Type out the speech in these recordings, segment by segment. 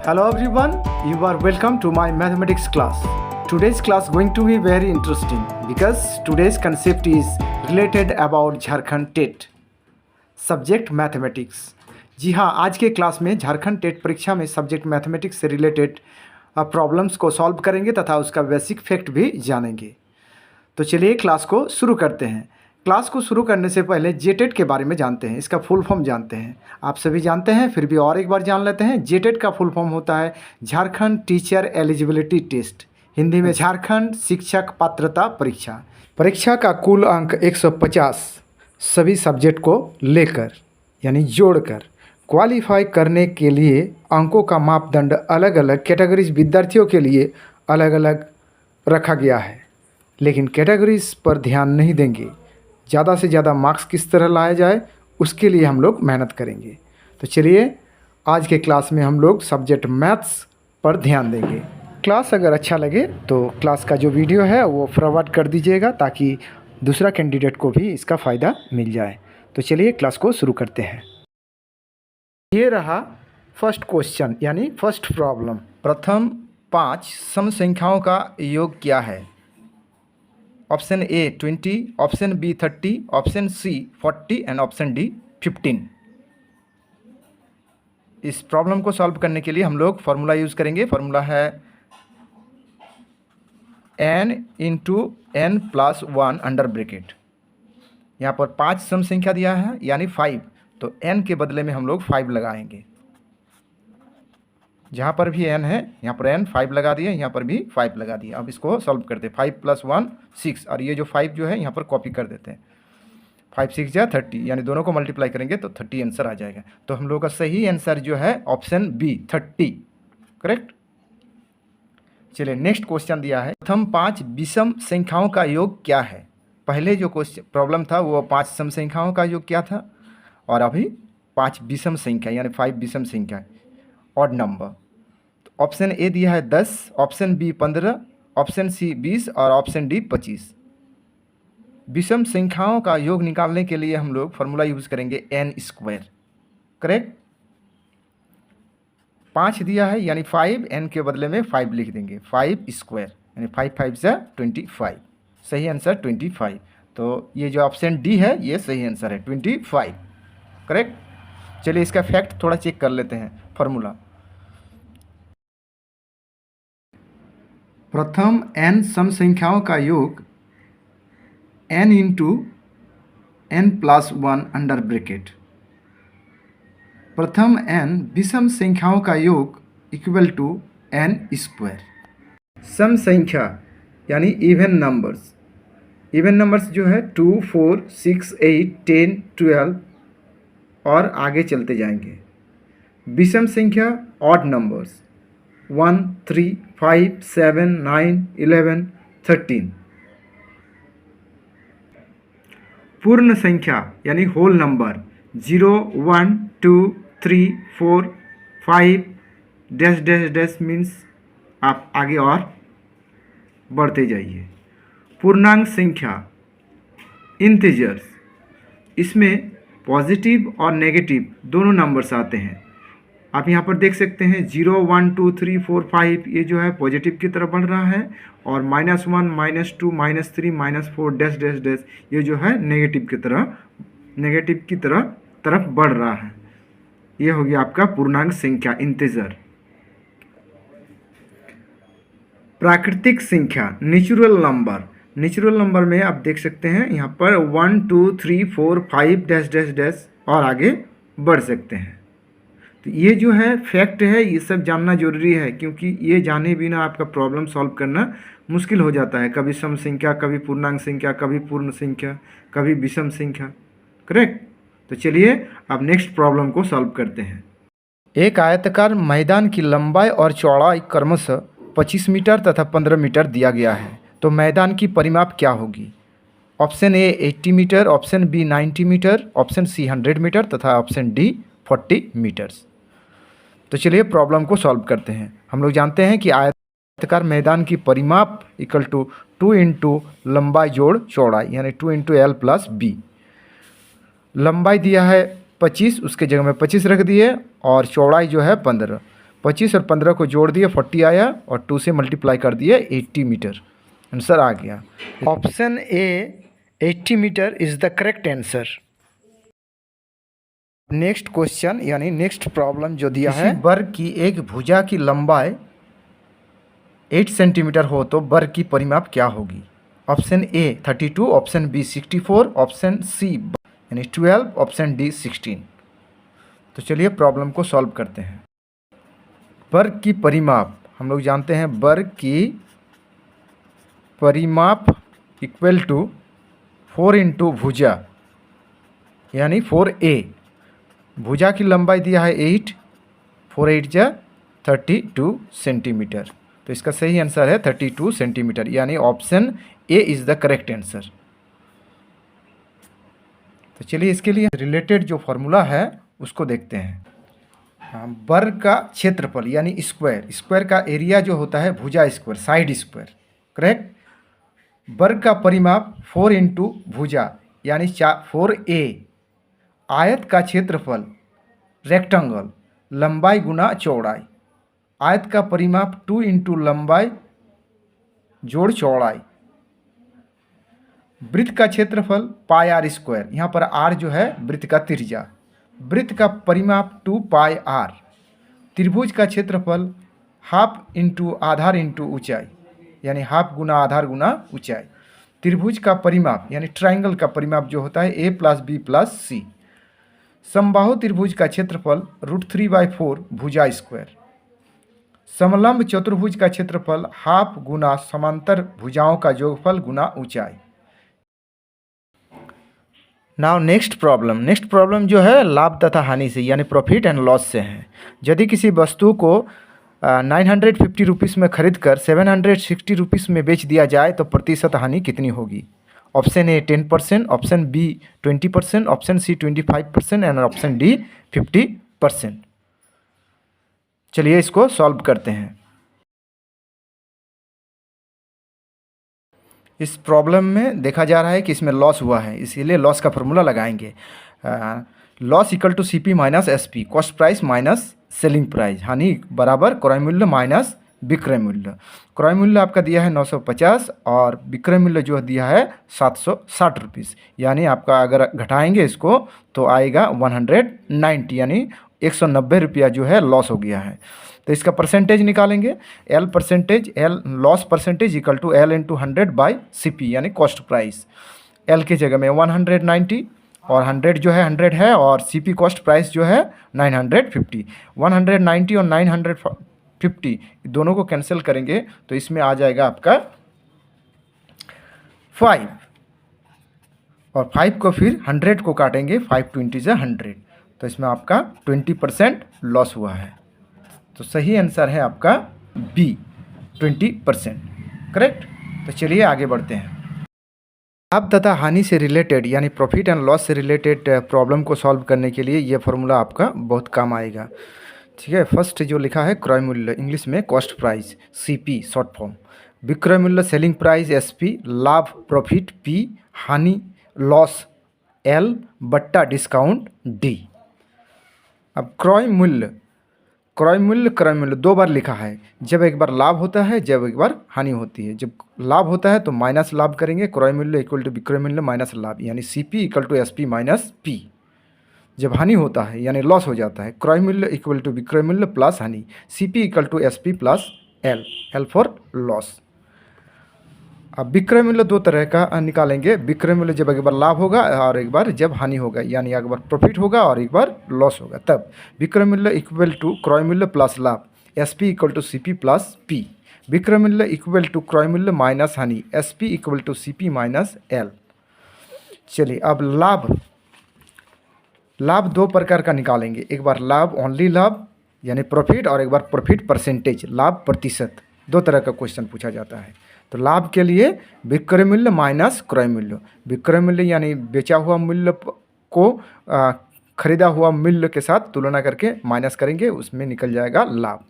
Hello everyone, you are welcome to my mathematics class. Today's class going to be very interesting because today's concept is related about Jharkhand TET subject mathematics. जी हाँ, आज के class में Jharkhand TET परीक्षा में subject mathematics से related problems को solve करेंगे तथा उसका बेसिक फैक्ट भी जानेंगे। तो चलिए क्लास को शुरू करते हैं। क्लास को शुरू करने से पहले जेटेट के बारे में जानते हैं, इसका फुल फॉर्म जानते हैं। आप सभी जानते हैं, फिर भी और एक बार जान लेते हैं। जेटेट का फुल फॉर्म होता है Jharkhand teacher eligibility test, Hindi में झारखंड शिक्षक पात्रता परीक्षा। परीक्षा का कुल अंक 150 सभी सब्जेक्ट को लेकर यानी जोड़कर क्वालिफाई करने के लिए अंकों का मापदंड अलग अलग कैटेगरीज विद्यार्थियों के लिए अलग अलग रखा गया है, लेकिन कैटेगरीज पर ध्यान नहीं देंगे। ज़्यादा से ज़्यादा मार्क्स किस तरह लाया जाए उसके लिए हम लोग मेहनत करेंगे। तो चलिए आज के क्लास में हम लोग सब्जेक्ट मैथ्स पर ध्यान देंगे। क्लास अगर अच्छा लगे तो क्लास का जो वीडियो है वो फॉरवर्ड कर दीजिएगा ताकि दूसरा कैंडिडेट को भी इसका फ़ायदा मिल जाए। तो चलिए क्लास को शुरू करते हैं। ये रहा फर्स्ट क्वेश्चन यानी फर्स्ट प्रॉब्लम। प्रथम 5 सम संख्याओं का योग क्या है? Option A 20, option B 30, option C 40 and option D 15। इस प्रॉब्लम को सॉल्व करने के लिए हम लोग फार्मूला यूज़ करेंगे। फार्मूला है n into n plus 1 under bracket. यहाँ पर 5 सम संख्या दिया है यानी 5, तो n के बदले में हम लोग 5 लगाएंगे। जहाँ पर भी n है यहाँ पर n 5 लगा दिए, यहाँ पर भी 5 लगा दिए। अब इसको सॉल्व करते हैं। 5 + 1 6 और ये जो 5 जो है यहाँ पर कॉपी कर देते हैं। 5 6 जा 30 यानी दोनों को मल्टीप्लाई करेंगे तो 30 आंसर आ जाएगा। तो हम लोग का सही आंसर जो है ऑप्शन बी 30 करेक्ट। चलिए नेक्स्ट क्वेश्चन दिया है प्रथम 5 विषम संख्याओं का योग क्या है? पहले जो क्वेश्चन प्रॉब्लम था वो 5 सम संख्याओं का योग क्या था और अभी 5 विषम संख्या यानी 5 विषम संख्या ऑड नंबर। तो ऑप्शन ए दिया है 10, ऑप्शन बी 15, ऑप्शन सी 20 और ऑप्शन डी 25। विषम संख्याओं का योग निकालने के लिए हम लोग फार्मूला यूज़ करेंगे n² करेक्ट। 5 दिया है यानी 5, n के बदले में 5 लिख देंगे। 5² यानी 5 5 जा 25। सही आंसर 25। तो ये जो ऑप्शन डी है ये सही आंसर है 25 करेक्ट। चलिए इसका फैक्ट थोड़ा चेक कर लेते हैं। फार्मूला प्रथम n सम संख्याओं का योग n into n plus 1 under bracket. प्रथम n विषम संख्याओं का योग इक्वल टू n²। सम संख्या यानी इवन नंबर्स। इवन नंबर्स जो है 2 4 6 8 10 12 और आगे चलते जाएंगे। विषम संख्या ऑड नंबर्स 1 3 5 7 9 11 13। पूर्ण संख्या यानी whole number 0 1 2 3 4 5 dash dash dash means आप आगे और बढ़ते जाइए। पूर्णांक संख्या इंटीजर्स, इसमें पॉजिटिव और नेगेटिव दोनों नंबर्स आते हैं। आप यहाँ पर देख सकते हैं 0 1 2 3 4 5 ये जो है पॉजिटिव की तरफ बढ़ रहा है और -1 -2 -3 -4 डैश डैश डैश ये जो है नेगेटिव की तरफ बढ़ रहा है। ये हो गया आपका पूर्णांक संख्या इंटीजर। प्राकृतिक संख्या नेचुरल नंबर। नेचुरल नंबर में आप देख सकते हैं यहाँ पर 1 2 3 4 5 डैश डैश डैश और आगे बढ़ सकते हैं। तो ये जो है फैक्ट है, ये सब जानना जरूरी है क्योंकि ये जाने बिना आपका प्रॉब्लम सॉल्व करना मुश्किल हो जाता है। कभी सम संख्या, कभी पूर्णांक संख्या, कभी पूर्ण संख्या, कभी विषम संख्या करेक्ट। तो चलिए अब नेक्स्ट प्रॉब्लम को सॉल्व करते हैं। एक आयताकार मैदान की लंबाई और चौड़ाई क्रमशः 25 मीटर तथा 15 मीटर दिया गया है, तो मैदान की परिमाप क्या होगी? Option A 80 metre, option B 90 metre, option C 100 metre तथा ऑप्शन डी 40 मीटर्स। तो चलिए प्रॉब्लम को सॉल्व करते हैं। हम लोग जानते हैं कि आयताकार मैदान की परिमाप इक्वल टू 2 इंटू लंबाई जोड़ चौड़ाई यानी 2 इंटू L प्लस B। लंबाई दिया है 25, उसके जगह में 25 रख दिए और चौड़ाई जो है 15। 25 और 15 को जोड़ दिए 40 आया और 2 से मल्टीप्लाई कर दिए 80 मीटर, आंसर आ गया। Option A 80 metre is the correct answer. Next question यानी नेक्स्ट प्रॉब्लम जो दिया है, वर्ग की एक भुजा की लंबाई 8 सेंटीमीटर हो तो वर्ग की परिमाप क्या होगी? Option A 32, option B 64, option C यानी 12, ऑप्शन डी 16। तो चलिए प्रॉब्लम को सॉल्व करते हैं। वर्ग की परिमाप हम लोग जानते हैं, वर्ग की परिमाप इक्वल टू 4 इंटू भुजा यानी 4a। भुजा की लंबाई दिया है 8, 4 8 जा 32 सेंटीमीटर, तो इसका सही आंसर है 32 सेंटीमीटर, यानी option A is the correct answer. तो चलिए इसके लिए रिलेटेड जो फॉर्मूला है उसको देखते हैं। वर्ग का क्षेत्रफल यानी स्क्वायर, स्क्वायर का एरिया जो होता है भुजा स्क्वायर, साइड स्क्वायर, करेक्ट। वर्ग का परिमाप 4 इंटू भुजा यानी 4a। आयत का क्षेत्रफल रेक्टेंगल, लंबाई गुना चौड़ाई। आयत का परिमाप 2 इंटू लंबाई जोड़ चौड़ाई। वृत्त का क्षेत्रफल पाई आर स्क्वायर, यहाँ पर आर जो है वृत्त का त्रिज्या। वृत्त का परिमाप 2 पाई आर। त्रिभुज का क्षेत्रफल हाफ इंटू आधार इंटू ऊंचाई, यानी हाफ गुना आधार गुना ऊंचाई। त्रिभुज का परिमाप यानी ट्राइंगल का परिमाप जो होता है a प्लस बी प्लस सी। समबाहु त्रिभुज का क्षेत्रफल √3/4 भुजा स्क्वायर। समलंब चतुर्भुज का क्षेत्रफल हाफ गुना समांतर भुजाओं का योगफल गुना ऊंचाई। नाउ नेक्स्ट प्रॉब्लम जो है लाभ तथा हानि से यानी प्रॉफिट एंड लॉस से है। यदि किसी वस्तु को 950 रुपीज़ में खरीद कर 760 रुपीज़ में बेच दिया जाए तो प्रतिशत हानि कितनी होगी? Option A 10%, option B 20%, option C 25% and option D 50%। चलिए इसको सॉल्व करते हैं। इस प्रॉब्लम में देखा जा रहा है कि इसमें लॉस हुआ है, इसीलिए लॉस का फॉर्मूला लगाएंगे। Loss equal to CP minus SP, cost price minus selling price. हानि बराबर क्रय मूल्य माइनस विक्रय मूल्य। क्रय मूल्य आपका दिया है 950 और विक्रय मूल्य जो दिया है 760 रुपीज़, यानी आपका अगर घटाएंगे इसको तो आएगा 190, यानी 190 रुपया जो है लॉस हो गया है। तो इसका परसेंटेज निकालेंगे, L loss percentage equal to L into 100/CP यानी कॉस्ट प्राइस। L की जगह में 190 और 100 जो है 100 है और CP कॉस्ट प्राइस जो है 950। 190 और 950 दोनों को कैंसिल करेंगे तो इसमें आ जाएगा आपका 5 और 5 को फिर 100 को काटेंगे, 5 20 से 100, तो इसमें आपका 20% लॉस हुआ है। तो सही आंसर है आपका बी 20%, करेक्ट। तो चलिए आगे बढ़ते हैं। लाभ तथा हानि से रिलेटेड यानी प्रॉफिट एंड लॉस से रिलेटेड प्रॉब्लम को सॉल्व करने के लिए ये फॉर्मूला आपका बहुत काम आएगा, ठीक है। फर्स्ट जो लिखा है क्रय मूल्य, इंग्लिश में cost price, CP short form. विक्रय मूल्य सेलिंग प्राइस SP। लाभ प्रॉफिट P। हानि लॉस L बट्टा डिस्काउंट D। अब क्रय मूल्य दो बार लिखा है, जब एक बार लाभ होता है जब एक बार हानि होती है। जब लाभ होता है तो माइनस लाभ करेंगे, क्रय मूल्य इक्वल टू विक्रय मूल्य माइनस लाभ, यानी CP equal to SP minus P। जब हानि होता है यानी लॉस हो जाता है, क्रय मूल्य इक्वल टू विक्रय मूल्य प्लस हानि, CP equal to SP plus L for loss. अब विक्रय मूल्य दो तरह का निकालेंगे, विक्रय मूल्य जब एक बार लाभ होगा और एक बार जब हानि होगा, यानी एक बार प्रॉफिट होगा और एक बार लॉस होगा। तब विक्रय मूल्य इक्वल टू क्रय मूल्य प्लस लाभ, SP equal to CP plus P। विक्रय मूल्य इक्वल टू क्रय मूल्य माइनस हानि, SP equal to CP minus L। चलिए अब लाभ दो प्रकार का निकालेंगे, एक बार लाभ ओनली लाभ यानी प्रॉफिट और एक बार प्रॉफिट परसेंटेज, लाभ प्रतिशत। दो तरह का क्वेश्चन पूछा जाता है। तो लाभ के लिए विक्रय मूल्य माइनस क्रय मूल्य। विक्रय मूल्य यानी बेचा हुआ मूल्य को खरीदा हुआ मूल्य के साथ तुलना करके माइनस करेंगे, उसमें निकल जाएगा लाभ।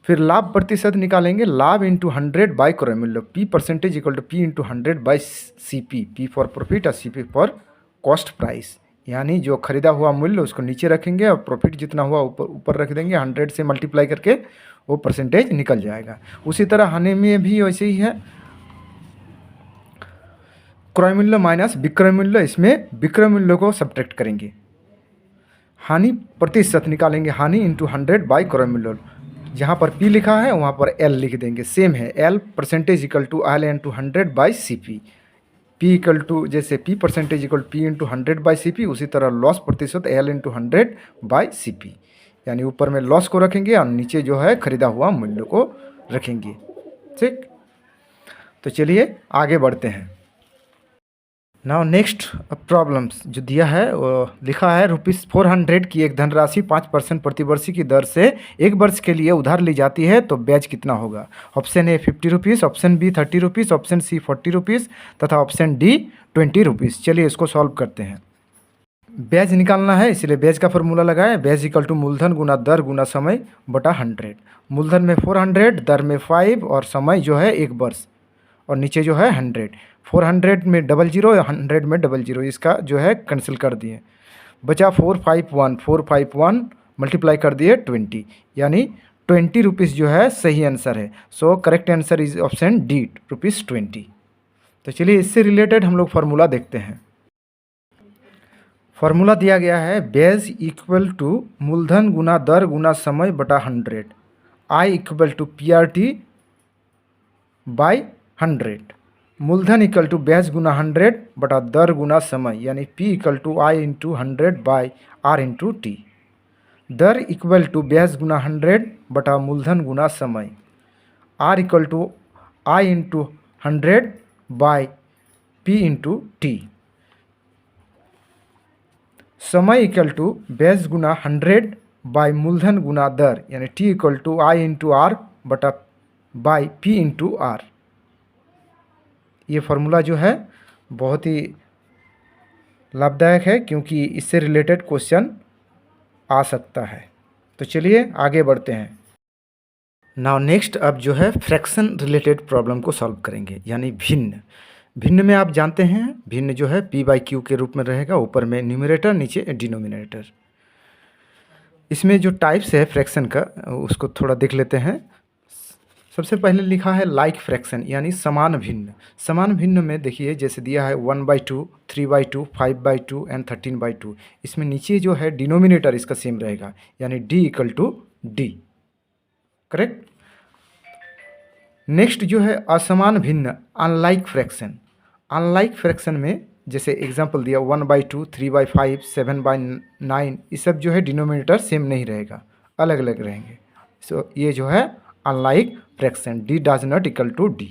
फिर लाभ प्रतिशत निकालेंगे, लाभ इंटू 100 बाई क्रय मूल्य, P percentage equal to P into 100 by CP, P for profit और CP फॉर कॉस्ट प्राइस, यानी जो ख़रीदा हुआ मूल्य उसको नीचे रखेंगे और प्रॉफिट जितना हुआ ऊपर रख देंगे, 100 से मल्टीप्लाई करके वो परसेंटेज निकल जाएगा। उसी तरह हानि में भी वैसे ही है, क्रय मूल्य माइनस विक्रय मूल्य, इसमें विक्रय मूल्य को सब्ट्रैक्ट करेंगे, हानि प्रतिशत निकालेंगे, हानि इंटू 100 बाई क्रय मूल्य। जहाँ पर P लिखा है वहाँ पर L लिख देंगे, सेम है, L percentage equal to L into 100 by CP। P equal to जैसे P percentage equal P into 100 by CP, उसी तरह लॉस प्रतिशत L इंटू 100 बाई CP। यानी ऊपर में लॉस को रखेंगे और नीचे जो है खरीदा हुआ मूल्य को रखेंगे। ठीक, तो चलिए आगे बढ़ते हैं। नाउ नेक्स्ट प्रॉब्लम्स जो दिया है वो लिखा है, ₹400 की एक धनराशि 5% प्रतिवर्षी की दर से 1 वर्ष के लिए उधार ली जाती है तो ब्याज कितना होगा। Option A ₹50, option B ₹30, option C ₹40 तथा ऑप्शन डी ₹20। चलिए इसको सॉल्व करते हैं। ब्याज निकालना है, इसलिए ब्याज का फॉर्मूला लगाएं, ब्याज इक्वल टू मूलधन गुना दर गुना समय बटा 100। मूलधन में 400, दर में 5 और समय जो है 1 वर्ष और नीचे जो है 100। 400 में 00, 100 में 00, इसका जो है कैंसिल कर दिए, बचा 451 मल्टीप्लाई कर दिए 20, यानी ₹20 जो है सही आंसर है। So correct answer is option D, ₹20। तो चलिए इससे रिलेटेड हम लोग फार्मूला देखते हैं। फार्मूला दिया गया है, ब्याज इक्वल टू मूलधन गुना दर गुना समय बटा 100, I equal to PRT by 100। मूलधन इक्वल टू ब्याज गुना 100 बटा दर गुना समय, यानी P equal to I into 100 by R into T. दर इक्वल टू ब्याज गुना 100 बटा मूलधन गुना समय, R equal to I into 100 by P into T. समय इक्वल टू ब्याज गुना 100 बाई मूलधन गुना दर, यानी T equal to I into R बटा बाई P इंटू R। ये फार्मूला जो है बहुत ही लाभदायक है क्योंकि इससे रिलेटेड क्वेश्चन आ सकता है। तो चलिए आगे बढ़ते हैं। नाउ नेक्स्ट अब जो है फ्रैक्शन रिलेटेड प्रॉब्लम को सॉल्व करेंगे, यानी भिन्न। भिन्न में आप जानते हैं भिन्न जो है P/Q के रूप में रहेगा, ऊपर में न्यूमरेटर नीचे डिनोमिनेटर। इसमें जो टाइप्स है फ्रैक्शन का उसको थोड़ा देख लेते हैं। सबसे पहले लिखा है लाइक फ्रैक्शन, यानी समान भिन्न। समान भिन्न में देखिए जैसे दिया है 1/2, 3/2, 5/2 एंड 13/2। इसमें नीचे जो है डिनोमिनेटर इसका सेम रहेगा, यानी D equal to D। Correct. Next जो है असमान भिन्न, अनलाइक फ्रैक्शन। अनलाइक फ्रैक्शन में जैसे एग्जांपल दिया 1/2, 3/5, 7/9, ये सब जो है डिनोमिनेटर सेम नहीं रहेगा, अलग अलग रहेंगे। सो ये जो है unlike fraction, D does not equal to D।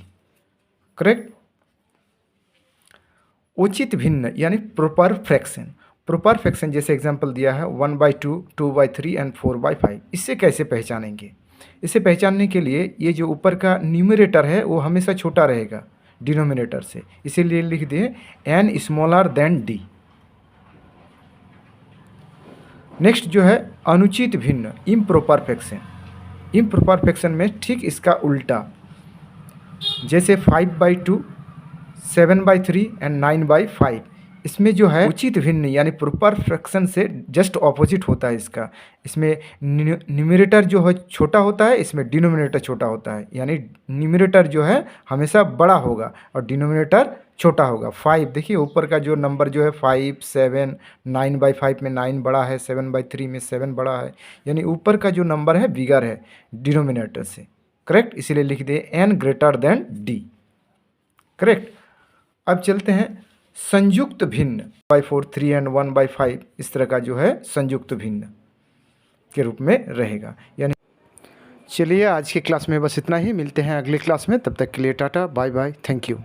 Correct. उचित भिन्न यानी प्रॉपर फ्रैक्शन। प्रॉपर फ्रैक्शन जैसे एग्जांपल दिया है 1/2, 2/3 एंड 4/5। इससे कैसे पहचानेंगे? इसे पहचानने के लिए ये जो ऊपर का न्यूमरेटर है वो हमेशा छोटा रहेगा डिनोमिनेटर से, इसीलिए लिख दिए n smaller than D। Next जो है अनुचित भिन्न, इम्प्रॉपर फ्रैक्शन। इम्प्रॉपर फ्रैक्शन में ठीक इसका उल्टा, जैसे 5/2, 7/3 एंड 9/5। इसमें जो है उचित भिन्न यानी प्रॉपर फ्रैक्शन से जस्ट ऑपोजिट होता है इसका। इसमें न्यूमरेटर जो है छोटा होता है, इसमें डिनोमिनेटर छोटा होता है, यानी न्यूमरेटर जो है हमेशा बड़ा होगा और डिनोमिनेटर छोटा होगा। 5 देखिए ऊपर का जो नंबर जो है 5, 7, 9/5 में 9 बड़ा है, 7/3 में 7 बड़ा है, यानी ऊपर का जो नंबर है बिगर है डिनोमिनेटर से। करेक्ट, इसीलिए लिख दिए n greater than D। Correct. अब चलते हैं संयुक्त भिन्न, 4, 3 एंड 1/5 इस तरह का जो है संयुक्त भिन्न के रूप में रहेगा। यानी चलिए आज की क्लास में बस इतना ही, मिलते हैं अगली क्लास में, तब तक के लिए tata bye bye, thank you.